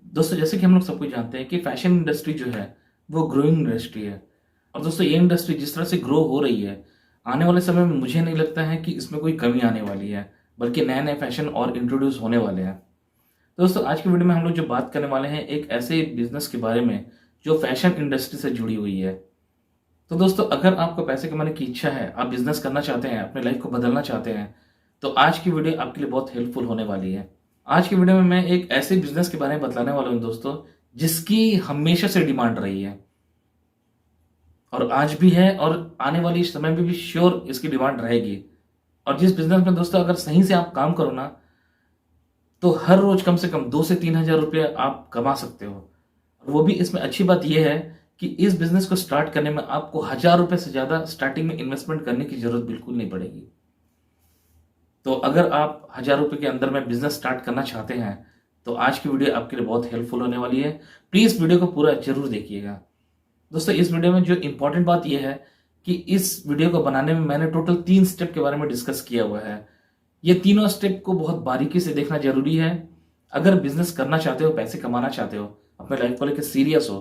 दोस्तों जैसे कि हम लोग सब कुछ जानते हैं कि फैशन इंडस्ट्री जो है वो ग्रोइंग इंडस्ट्री है। और दोस्तों ये इंडस्ट्री जिस तरह से ग्रो हो रही है, आने वाले समय में मुझे नहीं लगता है कि इसमें कोई कमी आने वाली है, बल्कि नए नए फैशन और इंट्रोड्यूस होने वाले हैं। तो दोस्तों आज की वीडियो में हम लोग जो बात करने वाले हैं एक ऐसे बिजनेस के बारे में जो फैशन इंडस्ट्री से जुड़ी हुई है। तो दोस्तों अगर आपको पैसे कमाने की इच्छा है, आप बिजनेस करना चाहते हैं, अपने लाइफ को बदलना चाहते हैं, तो आज की वीडियो आपके लिए बहुत हेल्पफुल होने वाली है। आज की वीडियो में मैं एक ऐसे बिजनेस के बारे में बतलाने वाला हूं दोस्तों, जिसकी हमेशा से डिमांड रही है और आज भी है और आने वाली समय में भी श्योर इसकी डिमांड रहेगी। और जिस बिजनेस में दोस्तों अगर सही से आप काम करो ना, तो हर रोज कम से कम 2 से 3 हजार रुपये आप कमा सकते हो। और वो भी इसमें अच्छी बात यह है कि इस बिजनेस को स्टार्ट करने में आपको 1,000 रुपये से ज्यादा स्टार्टिंग में इन्वेस्टमेंट करने की जरूरत बिल्कुल नहीं पड़ेगी। तो अगर आप 1,000 रुपये के अंदर में बिजनेस स्टार्ट करना चाहते हैं, तो आज की वीडियो आपके लिए बहुत हेल्पफुल होने वाली है। प्लीज वीडियो को पूरा जरूर देखिएगा। दोस्तों इस वीडियो में जो इंपॉर्टेंट बात यह है कि इस वीडियो को बनाने में मैंने टोटल 3 स्टेप के बारे में डिस्कस किया हुआ है। ये तीनों स्टेप को बहुत बारीकी से देखना जरूरी है। अगर बिजनेस करना चाहते हो, पैसे कमाना चाहते हो, अपने लाइफ को लेकर सीरियस हो,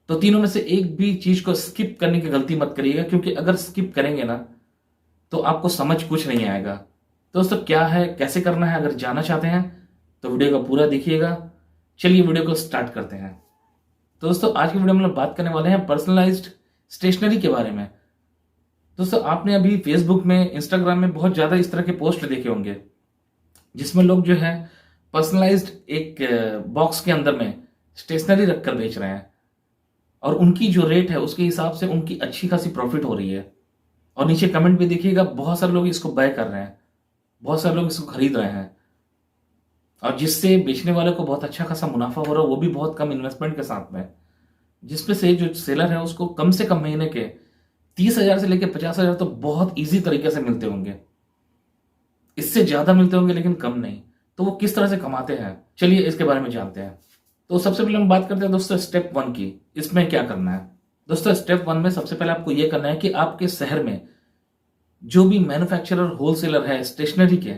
तो तीनों में से एक भी चीज को स्किप करने की गलती मत करिएगा, क्योंकि अगर स्किप करेंगे ना तो आपको समझ कुछ नहीं आएगा। दोस्तों क्या है, कैसे करना है, अगर जानना चाहते हैं तो वीडियो को पूरा देखिएगा। चलिए वीडियो को स्टार्ट करते हैं। तो दोस्तों आज की वीडियो में हम लोग बात करने वाले हैं पर्सनलाइज्ड स्टेशनरी के बारे में। दोस्तों आपने अभी फेसबुक में, इंस्टाग्राम में बहुत ज्यादा इस तरह के पोस्ट देखे होंगे, जिसमें लोग जो है पर्सनलाइज्ड एक बॉक्स के अंदर में स्टेशनरी रखकर बेच रहे हैं और उनकी जो रेट है उसके हिसाब से उनकी अच्छी खासी प्रॉफिट हो रही है। और नीचे कमेंट भी देखिएगा, बहुत सारे लोग इसको बाय कर रहे हैं, बहुत सारे लोग इसको खरीद रहे हैं और जिससे बेचने वाले को बहुत अच्छा खासा मुनाफा हो रहा है, वो भी बहुत कम इन्वेस्टमेंट के साथ में, जिसपे से जो सेलर है उसको कम से कम महीने के 30,000 से लेकर 50,000 तो बहुत इजी तरीके से मिलते होंगे। इससे ज्यादा मिलते होंगे लेकिन कम नहीं। तो वो किस तरह से कमाते हैं, चलिए इसके बारे में जानते हैं। तो सबसे पहले हम बात करते हैं दोस्तों स्टेप 1 की। इसमें क्या करना है दोस्तों, स्टेप 1 में सबसे पहले आपको यह करना है कि आपके शहर में जो भी मैन्युफैक्चरर होलसेलर है स्टेशनरी के,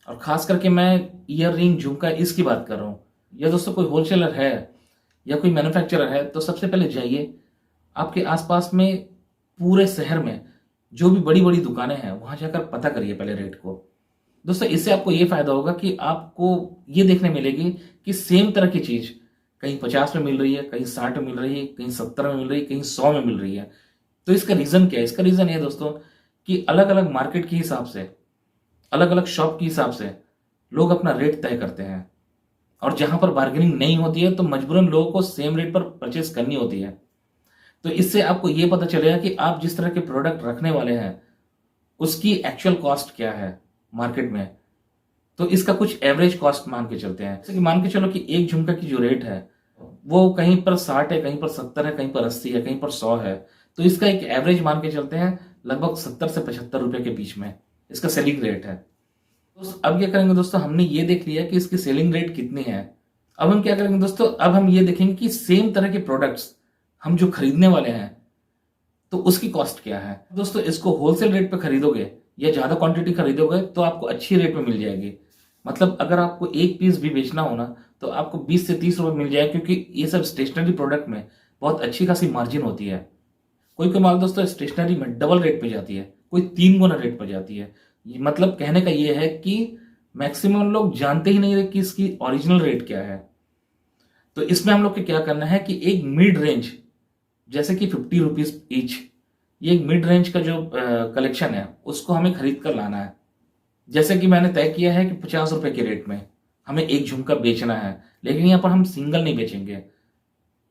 और खास करके मैं ईयर रिंग, झुमका, इसकी बात कर रहा हूं, या दोस्तों कोई होलसेलर है या कोई मैन्युफैक्चरर है, तो सबसे पहले जाइए आपके आसपास में पूरे शहर में जो भी बड़ी बड़ी दुकानें हैं वहां जाकर पता करिए पहले रेट को। दोस्तों इससे आपको ये फायदा होगा कि आपको ये देखने मिलेगी कि सेम तरह की चीज कहीं 50 में मिल रही है, कहीं 60 में मिल रही है, कहीं 70 में मिल रही है, कहीं 100 में मिल रही है। तो इसका रीजन क्या है? इसका रीजन ये दोस्तों कि अलग अलग मार्केट के हिसाब से, अलग अलग शॉप के हिसाब से लोग अपना रेट तय करते हैं। और जहां पर बार्गेनिंग नहीं होती है तो मजबूरन लोगों को सेम रेट पर परचेस करनी होती है। तो इससे आपको यह पता चलेगा कि आप जिस तरह के प्रोडक्ट रखने वाले हैं उसकी एक्चुअल कॉस्ट क्या है मार्केट में। तो इसका कुछ एवरेज कॉस्ट मान के चलते हैं, जैसे कि मान के चलो कि एक झुमका की जो रेट है वो कहीं पर 60 है, कहीं पर 70 है, कहीं पर 80 है, कहीं पर 100 है। तो इसका एक एवरेज मान के चलते हैं लगभग 70 से 75 रुपए के बीच में इसका सेलिंग रेट है। तो अब क्या करेंगे दोस्तों, हमने ये देख लिया कि इसकी सेलिंग रेट कितनी है। अब हम क्या करेंगे दोस्तों, अब हम ये देखेंगे कि सेम तरह के प्रोडक्ट्स हम जो खरीदने वाले हैं तो उसकी कॉस्ट क्या है। दोस्तों इसको होलसेल रेट पे खरीदोगे या ज्यादा क्वांटिटी खरीदोगे तो आपको अच्छी रेट में मिल जाएगी। मतलब अगर आपको एक पीस भी बेचना हो ना तो आपको 20 से 30 रुपए मिल जाएगा, क्योंकि ये सब स्टेशनरी प्रोडक्ट में बहुत अच्छी खासी मार्जिन होती है। कोई कोई माल दोस्तों स्टेशनरी में डबल रेट पे जाती है, कोई 3 गुना रेट पे जाती है। मतलब कहने का ये है कि मैक्सिमम लोग जानते ही नहीं है कि इसकी ओरिजिनल रेट क्या है। तो इसमें हम लोग को क्या करना है कि एक मिड रेंज, जैसे कि 50 रुपीज ईच, ये एक मिड रेंज का जो कलेक्शन है उसको हमें खरीद कर लाना है। जैसे कि मैंने तय किया है कि 50 रुपए के रेट में हमें एक झुमका बेचना है, लेकिन यहाँ पर हम सिंगल नहीं बेचेंगे,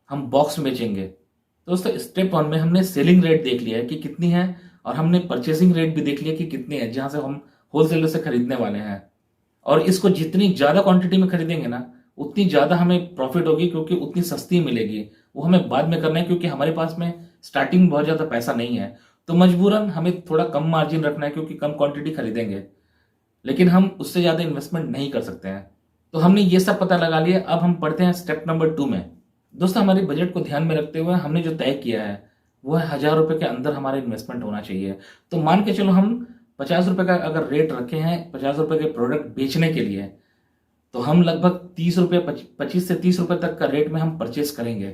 हम बॉक्स में बेचेंगे। तो दोस्तों स्टेप 1 में हमने सेलिंग रेट देख लिया है कि कितनी है, और हमने परचेसिंग रेट भी देख लिया कि कितनी है जहां से हम होलसेलर से खरीदने वाले हैं। और इसको जितनी ज्यादा क्वांटिटी में खरीदेंगे ना उतनी ज्यादा हमें प्रॉफिट होगी, क्योंकि उतनी सस्ती मिलेगी। वो हमें बाद में करना है, क्योंकि हमारे पास में स्टार्टिंग में बहुत ज्यादा पैसा नहीं है, तो मजबूरन हमें थोड़ा कम मार्जिन रखना है, क्योंकि कम क्वांटिटी खरीदेंगे लेकिन हम उससे ज्यादा इन्वेस्टमेंट नहीं कर सकते हैं। तो हमने ये सब पता लगा लिया। अब हम पढ़ते हैं स्टेप नंबर 2 में। दोस्तों हमारे बजट को ध्यान में रखते हुए हमने जो तय किया है वो है 1,000 रुपए के अंदर हमारा इन्वेस्टमेंट होना चाहिए। तो मान के चलो हम 50 रुपए का अगर रेट रखे हैं 50 रुपए के प्रोडक्ट बेचने के लिए, तो हम लगभग 30 रुपये 25 से 30 रुपये तक का रेट में हम परचेस करेंगे।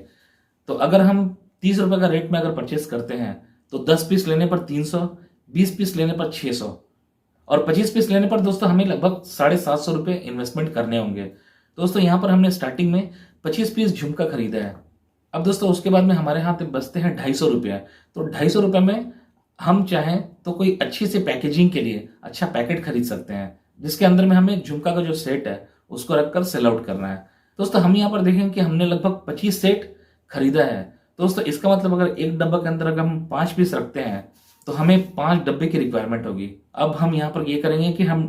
तो अगर हम 30 रुपये का रेट में अगर परचेस करते हैं तो 10 पीस लेने पर 300, 20 पीस लेने पर 600 और 25 पीस लेने पर दोस्तों हमें लगभग 750 रुपये इन्वेस्टमेंट करने होंगे। दोस्तों यहाँ पर हमने स्टार्टिंग में 25 पीस झुमका खरीदा है। अब दोस्तों उसके बाद में हमारे हाथ में बचते हैं 250 रुपये। तो 250 रुपये में हम चाहें तो कोई अच्छी सी पैकेजिंग के लिए अच्छा पैकेट खरीद सकते हैं, जिसके अंदर में हमें झुमका का जो सेट है उसको रखकर सेल आउट करना है। दोस्तों हम यहाँ पर देखें कि हमने लगभग 25 सेट खरीदा है। दोस्तों इसका मतलब अगर एक डब्बा के अंदर अगर हम 5 पीस रखते हैं तो हमें 5 डब्बे की रिक्वायरमेंट होगी। अब हम यहाँ पर ये करेंगे कि हम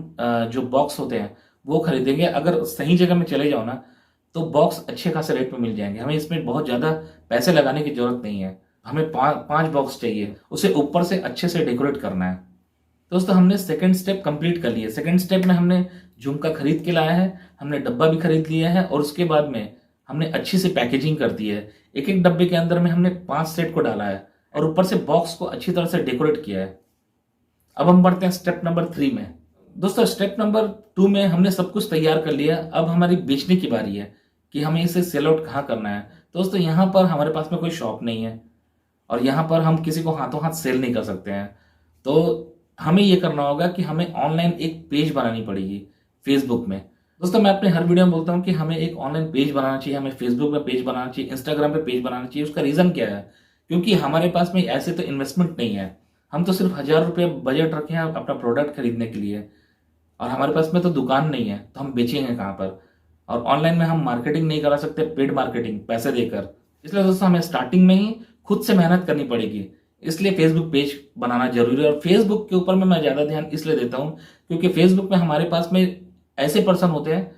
जो बॉक्स होते हैं वो खरीदेंगे। अगर सही जगह में चले जाओ ना तो बॉक्स अच्छे खासे रेट में मिल जाएंगे। हमें इसमें बहुत ज़्यादा पैसे लगाने की जरूरत नहीं है। हमें 5 बॉक्स चाहिए, उसे ऊपर से अच्छे से डेकोरेट करना है। दोस्तों हमने सेकंड स्टेप कंप्लीट कर लिया। सेकंड स्टेप में हमने झुमका खरीद के लाया है, हमने डब्बा भी खरीद लिया है और उसके बाद में हमने अच्छी से पैकेजिंग कर दी है। एक एक डब्बे के अंदर में हमने 5 सेट को डाला है और ऊपर से बॉक्स को अच्छी तरह से डेकोरेट किया है। अब हम बढ़ते हैं स्टेप नंबर 3 में। दोस्तों स्टेप नंबर 2 में हमने सब कुछ तैयार कर लिया। अब हमारी बेचने की बारी है कि हमें इसे सेल आउट कहाँ करना है। दोस्तों यहाँ पर हमारे पास में कोई शॉप नहीं है और यहाँ पर हम किसी को हाथों हाथ सेल नहीं कर सकते हैं। तो हमें ये करना होगा कि हमें ऑनलाइन एक पेज बनानी पड़ेगी फेसबुक में। दोस्तों मैं अपने हर वीडियो में बोलता हूँ कि हमें एक ऑनलाइन पेज बनाना चाहिए, हमें फेसबुक पे पेज बनाना चाहिए, इंस्टाग्राम पे पेज बनाना चाहिए। उसका रीज़न क्या है? क्योंकि हमारे पास में ऐसे तो इन्वेस्टमेंट नहीं है। हम तो सिर्फ 1000 रुपये बजट रखे हैं अपना प्रोडक्ट खरीदने के लिए और हमारे पास में तो दुकान नहीं है, तो हम बेचेंगे कहाँ पर? और ऑनलाइन में हम मार्केटिंग नहीं करा सकते, पेड मार्केटिंग पैसे देकर। इसलिए दोस्तों हमें स्टार्टिंग में ही खुद से मेहनत करनी पड़ेगी। इसलिए फेसबुक पेज बनाना जरूरी है। और फेसबुक के ऊपर में मैं ज़्यादा ध्यान इसलिए देता हूँ क्योंकि फेसबुक में हमारे पास में ऐसे पर्सन होते हैं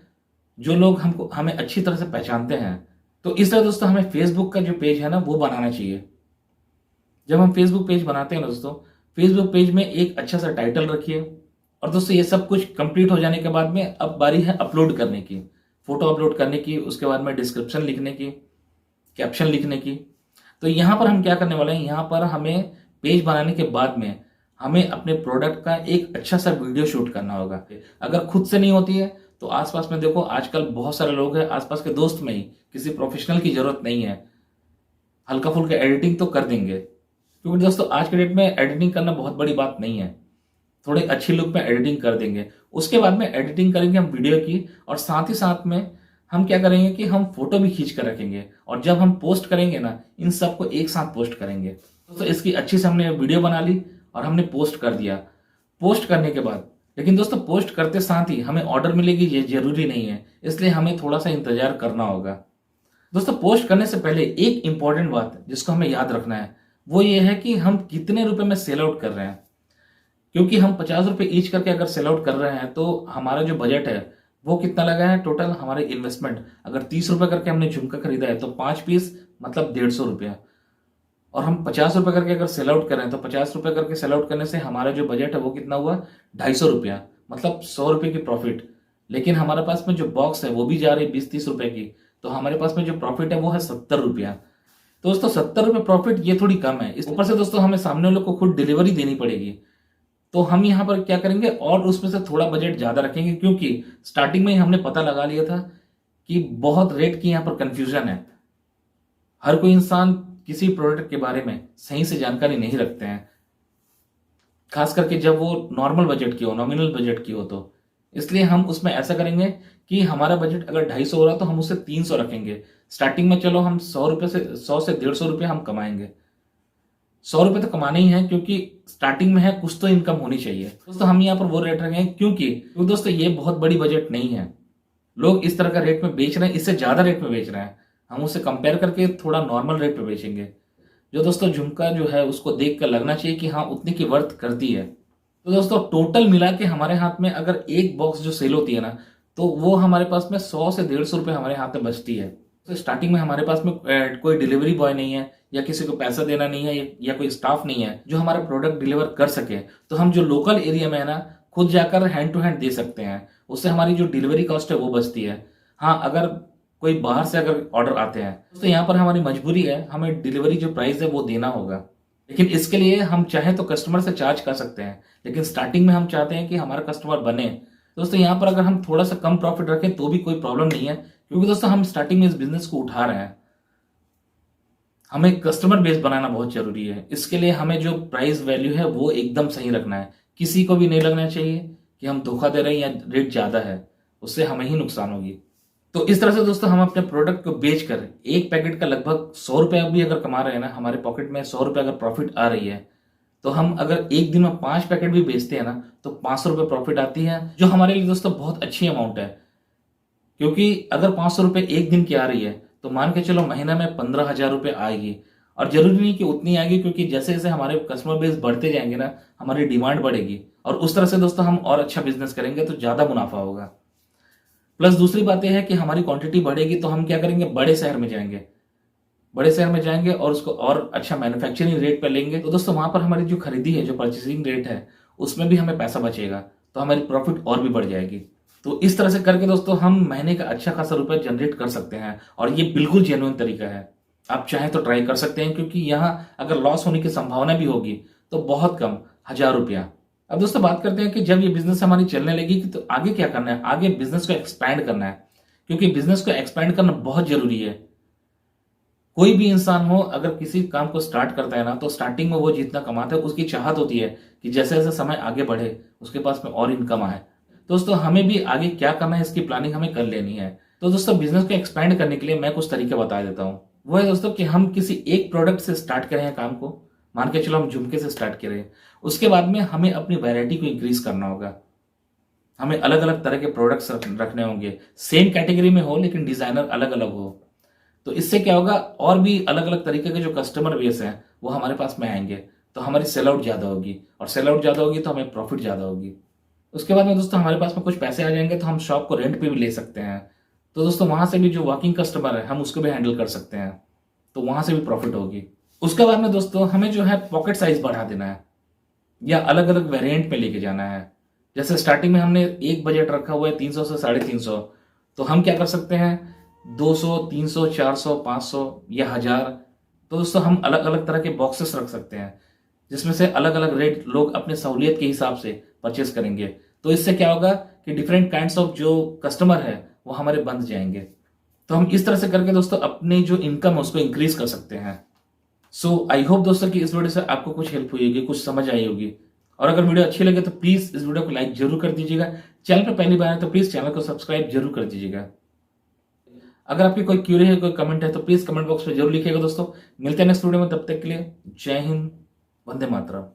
जो लोग हमें अच्छी तरह से पहचानते हैं। तो इसलिए दोस्तों हमें फेसबुक का जो पेज है ना वो बनाना चाहिए। जब हम फेसबुक पेज बनाते हैं ना दोस्तों, फेसबुक पेज में एक अच्छा सा टाइटल रखिए। और दोस्तों ये सब कुछ कंप्लीट हो जाने के बाद में अब बारी है अपलोड करने की, फोटो अपलोड करने की, उसके बाद में डिस्क्रिप्शन लिखने की, कैप्शन लिखने की। तो यहाँ पर हम क्या करने वाले हैं, यहाँ पर हमें पेज बनाने के बाद में हमें अपने प्रोडक्ट का एक अच्छा सा वीडियो शूट करना होगा। अगर खुद से नहीं होती है तो आसपास में देखो, आजकल बहुत सारे लोग हैं, आसपास के दोस्त में ही, किसी प्रोफेशनल की जरूरत नहीं है। हल्का फुल्का एडिटिंग तो कर देंगे, क्योंकि दोस्तों आज के डेट में एडिटिंग करना बहुत बड़ी बात नहीं है। थोड़े अच्छी लुक में एडिटिंग कर देंगे, उसके बाद में एडिटिंग करेंगे हम वीडियो की, और साथ ही साथ में हम क्या करेंगे कि हम फोटो भी खींच कर रखेंगे। और जब हम पोस्ट करेंगे ना, इन सबको एक साथ पोस्ट करेंगे। दोस्तों इसकी अच्छी से हमने वीडियो बना ली और हमने पोस्ट कर दिया। पोस्ट करने के बाद, लेकिन दोस्तों पोस्ट करते साथ ही हमें ऑर्डर मिलेगी ये जरूरी नहीं है, इसलिए हमें थोड़ा सा इंतजार करना होगा। दोस्तों पोस्ट करने से पहले एक इंपॉर्टेंट बात जिसको हमें याद रखना है वो ये है कि हम कितने रुपए में सेल आउट कर रहे हैं। क्योंकि हम 50 रुपये ईच करके अगर सेल आउट कर रहे हैं तो हमारा जो बजट है वो कितना लगा है टोटल, हमारे इन्वेस्टमेंट अगर 30 रुपये करके हमने झुमका खरीदा है तो 5 पीस मतलब 150 रुपया। और हम 50 रुपये करके अगर सेल आउट कर रहे हैं तो 50 रुपये करके सेल आउट करने से हमारा जो बजट है वो कितना हुआ, 250 रुपया, मतलब 100 रुपये की प्रॉफिट। लेकिन हमारे पास में जो बॉक्स है वो भी जा रही है 20-30 रुपये की, तो हमारे पास में जो प्रॉफिट है वो है 70 रुपया। तो दोस्तों 70 रुपये प्रॉफिट ये थोड़ी कम है। इस ऊपर से दोस्तों हमें सामने वालों को खुद डिलीवरी देनी पड़ेगी। तो हम यहाँ पर क्या करेंगे और उसमें से थोड़ा बजट ज्यादा रखेंगे, क्योंकि स्टार्टिंग में ही हमने पता लगा लिया था कि बहुत रेट की यहाँ पर कंफ्यूजन है। हर कोई इंसान किसी प्रोडक्ट के बारे में सही से जानकारी नहीं रखते हैं, खास करके जब वो नॉर्मल बजट की हो, नॉमिनल बजट की हो। तो इसलिए हम उसमें ऐसा करेंगे कि हमारा बजट अगर 250 हो रहा तो हम उसे 300 रखेंगे स्टार्टिंग में। चलो हम 100 से 150 रुपये हम कमाएंगे। 100 रुपये तो कमाने ही है, क्योंकि स्टार्टिंग में है, कुछ तो इनकम होनी चाहिए। दोस्तों हम यहाँ पर वो रेट रखेंगे क्योंकि दोस्तों ये बहुत बड़ी बजट नहीं है। लोग इस तरह का रेट में बेच रहे हैं, इससे ज्यादा रेट में बेच रहे हैं। हम उससे कंपेयर करके थोड़ा नॉर्मल रेट पे बेचेंगे, जो दोस्तों झुमका जो है उसको देख कर लगना चाहिए कि हाँ उतने की वर्थ करती है। तो दोस्तों टोटल मिला के हमारे हाथ में अगर एक बॉक्स जो सेल होती है ना, तो वो हमारे पास में 100 से 150 रुपये हमारे हाथ में बचती है। तो स्टार्टिंग में हमारे पास में कोई डिलीवरी बॉय नहीं है, या किसी को पैसा देना नहीं है, या कोई स्टाफ नहीं है जो हमारा प्रोडक्ट डिलीवर कर सके। तो हम जो लोकल एरिया में है ना, खुद जाकर हैंड टू हैंड दे सकते हैं। उससे हमारी जो डिलीवरी कॉस्ट है वो बचती है। हाँ अगर कोई बाहर से अगर ऑर्डर आते हैं तो यहाँ पर हमारी मजबूरी है, हमें डिलीवरी जो प्राइस है वो देना होगा। लेकिन इसके लिए हम चाहे तो कस्टमर से चार्ज कर सकते हैं, लेकिन स्टार्टिंग में हम चाहते हैं कि हमारा कस्टमर बने, दोस्तों यहाँ पर अगर हम थोड़ा सा कम प्रॉफिट रखें तो भी कोई प्रॉब्लम नहीं है, क्योंकि दोस्तों हम स्टार्टिंग में इस बिजनेस को उठा रहे हैं। हमें कस्टमर बेस बनाना बहुत जरूरी है। इसके लिए हमें जो प्राइस वैल्यू है वो एकदम सही रखना है। किसी को भी नहीं लगना चाहिए कि हम धोखा दे रहे हैं या रेट ज्यादा है, उससे हमें ही नुकसान होगी। तो इस तरह से दोस्तों हम अपने प्रोडक्ट को बेचकर एक पैकेट का लगभग 100 रुपया भी अगर कमा रहे हैं ना, हमारे पॉकेट में 100 रुपया अगर प्रॉफिट आ रही है, तो हम अगर एक दिन में 5 पैकेट भी बेचते हैं ना, तो 500 रुपये प्रॉफिट आती है, जो हमारे लिए दोस्तों बहुत अच्छी अमाउंट है। क्योंकि अगर 500 रुपये एक दिन की आ रही है, तो मान के चलो महीना में 15,000 रुपये आएगी। और जरूरी नहीं कि उतनी आएगी, क्योंकि जैसे जैसे हमारे कस्टमर बेस बढ़ते जाएंगे ना, हमारी डिमांड बढ़ेगी, और उस तरह से दोस्तों हम और अच्छा बिजनेस करेंगे तो ज्यादा मुनाफा होगा। प्लस दूसरी बात यह है कि हमारी क्वांटिटी बढ़ेगी, तो हम क्या करेंगे, बड़े शहर में जाएंगे। बड़े शहर में जाएंगे और उसको और अच्छा मैन्युफैक्चरिंग रेट पर लेंगे, तो दोस्तों वहां पर हमारी जो खरीदी है, जो परचेसिंग रेट है, उसमें भी हमें पैसा बचेगा, तो हमारी प्रॉफिट और भी बढ़ जाएगी। तो इस तरह से करके दोस्तों हम महीने का अच्छा खासा रुपया जनरेट कर सकते हैं, और ये बिल्कुल जेन्युइन तरीका है। आप चाहें तो ट्राई कर सकते हैं, क्योंकि यहाँ अगर लॉस होने की संभावना भी होगी तो बहुत कम, 1,000 रुपया। अब दोस्तों बात करते हैं कि जब ये बिजनेस हमारी चलने लगेगी तो आगे क्या करना है। आगे बिजनेस को एक्सपैंड करना है, क्योंकि बिजनेस को एक्सपैंड करना बहुत जरूरी है। कोई भी इंसान हो, अगर किसी काम को स्टार्ट करता है ना, तो स्टार्टिंग में वो जितना कमाता है उसकी चाहत होती है कि जैसे जैसे समय आगे बढ़े उसके पास में और इनकम आए। दोस्तों हमें भी आगे क्या करना है इसकी प्लानिंग हमें कर लेनी है। तो दोस्तों बिजनेस को एक्सपैंड करने के लिए मैं कुछ तरीके बता देता हूँ। वो है दोस्तों कि हम किसी एक प्रोडक्ट से स्टार्ट करें काम को। मान के चलो हम झुमके से स्टार्ट करें, उसके बाद में हमें अपनी वैरायटी को इंक्रीज करना होगा। हमें अलग अलग तरह के प्रोडक्ट्स रखने होंगे, सेम कैटेगरी में हो लेकिन डिजाइनर अलग अलग हो। तो इससे क्या होगा, और भी अलग अलग तरीके के जो कस्टमर बेस हैं वो हमारे पास में आएंगे, तो हमारी सेल आउट ज्यादा होगी, और सेल आउट ज्यादा होगी तो हमें प्रॉफिट ज्यादा होगी। उसके बाद में दोस्तों हमारे पास में कुछ पैसे आ जाएंगे, तो हम शॉप को रेंट पे भी ले सकते हैं। तो दोस्तों वहां से भी जो वॉकिंग कस्टमर है हम उसको भी हैंडल कर सकते हैं, तो वहां से भी प्रॉफिट होगी। उसके बाद में दोस्तों हमें जो है पॉकेट साइज बढ़ा देना है, या अलग अलग वेरिएंट पे लेके जाना है। जैसे स्टार्टिंग में हमने एक बजट रखा हुआ है 300 से 350, तो हम क्या कर सकते हैं, 200, 300, 400, 500 या 1,000। तो दोस्तों हम अलग अलग तरह के बॉक्सेस रख सकते हैं, जिसमें से अलग अलग रेट लोग अपने सहूलियत के हिसाब से परचेस करेंगे। तो इससे क्या होगा कि डिफरेंट काइंड्स ऑफ जो कस्टमर है वो हमारे बन जाएंगे। तो हम इस तरह से करके दोस्तों अपनी जो इनकम है उसको इंक्रीज कर सकते हैं। सो आई होप दोस्तों कि इस वीडियो से आपको कुछ हेल्प हुई होगी, कुछ समझ आई होगी। और अगर वीडियो अच्छी लगे तो प्लीज इस वीडियो को लाइक जरूर कर दीजिएगा। चैनल पर पहली बार है तो प्लीज चैनल को सब्सक्राइब जरूर कर दीजिएगा। अगर आपकी कोई क्यूरी है, कोई कमेंट है, तो प्लीज कमेंट बॉक्स में जरूर लिखिएगा। दोस्तों मिलते हैं नेक्स्ट वीडियो में, तब तक के लिए जय हिंद, वंदे मातरम।